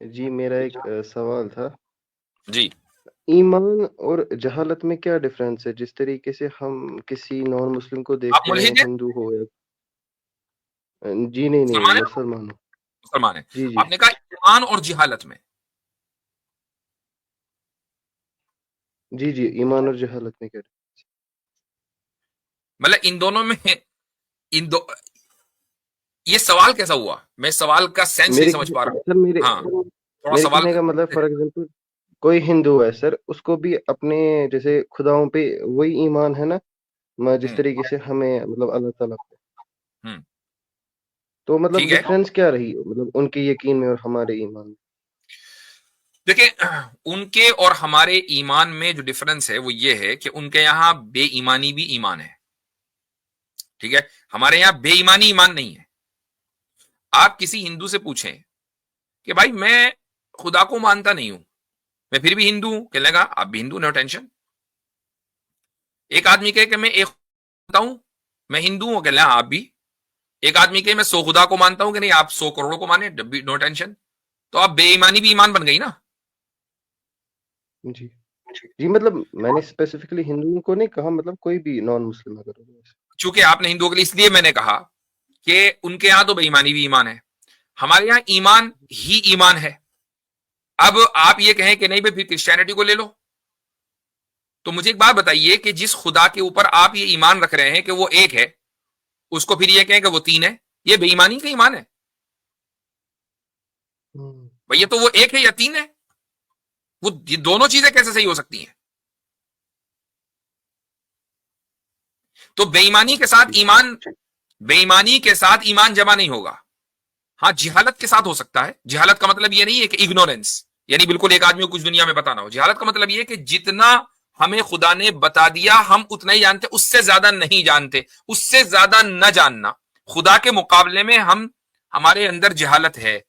جی میرا ایک سوال تھا، جی ایمان اور جہالت میں کیا ڈفرینس ہے؟ جس طریقے سے ہم کسی نان مسلم کو آپ دیکھتے ہیں، ملحد ہیں؟ ہندو ہو یا جی نہیں مسلمان ہیں؟ مسلمان ہوں۔ مسلمان ہیں؟ جی جی آپ نے کہا ایمان اور جہالت میں، جی جی ایمان اور جہالت میں کیا مطلب ان دونوں میں ان دو یہ سوال کیسا ہوا؟ میں سوال کا سینس نہیں میرے سمجھ پا رہا ہوں. سر میرے ہاں تھوڑا میرے سوال کہنے کا مطلب فار ایگزامپل کوئی ہندو ہے سر، اس کو بھی اپنے جیسے خداؤں پہ وہی ایمان ہے نا، جس ہوں طریقے سے ہمیں مطلب اللہ تعالیٰ پہ، ہوں تو مطلب ٹھیک ہے. ڈفرینس کیا رہی مطلب ان کے یقین میں اور ہمارے ایمان میں؟ دیکھیں ان کے اور ہمارے ایمان میں جو ڈفرنس ہے وہ یہ ہے کہ ان کے یہاں بے ایمانی بھی ایمان ہے. ٹھیک ہے، ہمارے یہاں بے ایمانی ایمان نہیں ہے. آپ کسی ہندو سے پوچھیں کہ بھائی میں خدا کو مانتا نہیں ہوں، میں پھر بھی ہندو ہوں، کہنے لگا آپ بھی ہندو، نو ٹینشن. ایک آدمی کہے کہ میں ایک مانتا ہوں، میں ہندو ہوں، کہنے لگا آپ بھی. ایک آدمی کہے میں 100 خدا کو مانتا ہوں، کہ نہیں آپ 100 کروڑوں کو مانے، نو ٹینشن. تو آپ بے ایمانی بھی ایمان بن گئی نا. جی جی مطلب میں نے اسپیسیفکلی ہندوؤں کو نہیں کہا، مطلب کوئی بھی نان مسلم اگر ہو ایسے۔ چونکہ آپ نے ہندوؤں کے لیے اس لیے میں نے کہا کہ ان کے یہاں تو بے ایمانی بھی ایمان ہے، ہمارے یہاں ایمان ہی ایمان ہے. اب آپ یہ کہیں کہ نہیں بھائی پھر کرسچینٹی کو لے لو، تو مجھے ایک بات بتائیے کہ جس خدا کے اوپر آپ یہ ایمان رکھ رہے ہیں کہ وہ ایک ہے، اس کو پھر یہ کہیں کہ وہ 3 ہے، یہ بے ایمانی کا ایمان ہے. ہوں، بھئی یہ تو وہ ایک ہے یا 3 ہے، وہ یہ دونوں چیزیں کیسے صحیح ہو سکتی ہیں؟ تو بے ایمانی کے ساتھ ٹھیک ایمان، بے ایمانی کے ساتھ ایمان جمع نہیں ہوگا. ہاں جہالت کے ساتھ ہو سکتا ہے. جہالت کا مطلب یہ نہیں ہے کہ اگنورینس، یعنی بالکل ایک آدمی کو کچھ دنیا میں بتانا ہو. جہالت کا مطلب یہ ہے کہ جتنا ہمیں خدا نے بتا دیا ہم اتنا ہی جانتے، اس سے زیادہ نہیں جانتے، اس سے زیادہ نہ جاننا. خدا کے مقابلے میں ہمارے اندر جہالت ہے.